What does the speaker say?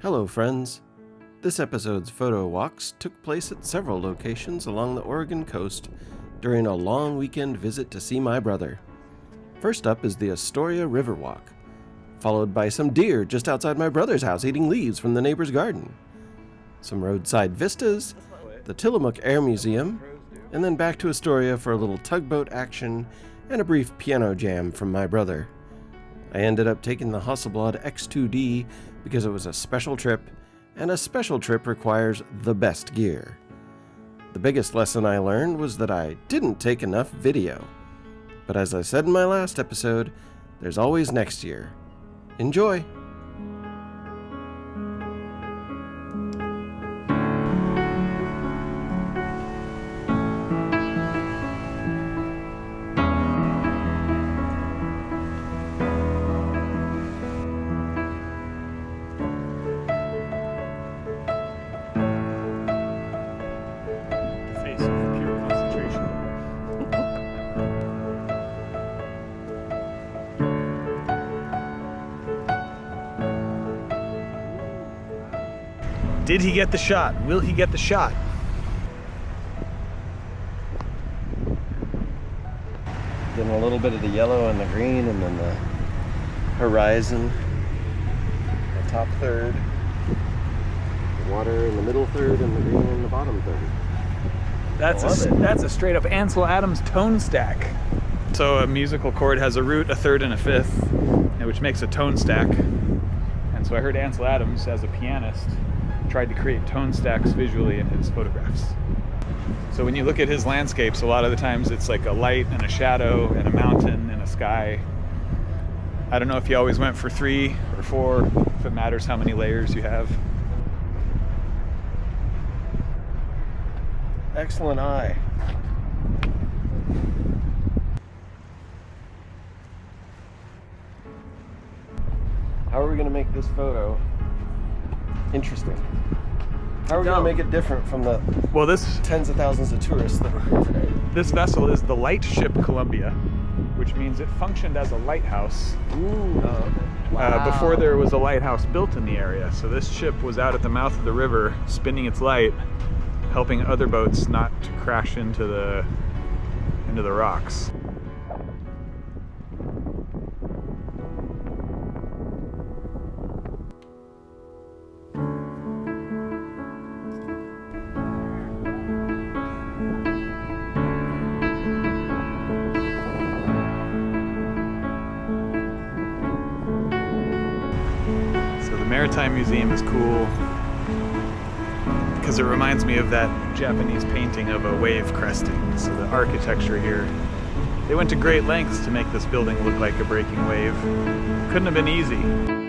Hello friends! This episode's photo walks took place at several locations along the Oregon coast during a long weekend visit to see my brother. First up is the Astoria Riverwalk, followed by some deer just outside my brother's house eating leaves from the neighbor's garden, some roadside vistas, the Tillamook Air Museum, and then back to Astoria for a little tugboat action and a brief piano jam from my brother. I ended up taking the Hasselblad X2D because it was a special trip, and a special trip requires the best gear. The biggest lesson I learned was that I didn't take enough video. But as I said in my last episode, there's always next year. Enjoy! Did he get the shot? Will he get the shot? Getting a little bit of the yellow and the green, and then the horizon, the top third, the water in the middle third, and the green in the bottom third. That's a straight up Ansel Adams tone stack. So a musical chord has a root, a third, and a fifth, which makes a tone stack. And so I heard Ansel Adams, as a pianist, tried to create tone stacks visually in his photographs. So when you look at his landscapes, a lot of the times it's like a light and a shadow and a mountain and a sky. I don't know if he always went for 3 or 4, if it matters how many layers you have. Excellent eye. How are we going to make this photo interesting? How are we going to make it different from the tens of thousands of tourists that were here today? This vessel is the Lightship Columbia, which means it functioned as a lighthouse. Ooh. Wow. Before there was a lighthouse built in the area. So this ship was out at the mouth of the river, spinning its light, helping other boats not to crash into the rocks. Maritime Museum is cool because it reminds me of that Japanese painting of a wave cresting. So the architecture here, they went to great lengths to make this building look like a breaking wave. Couldn't have been easy.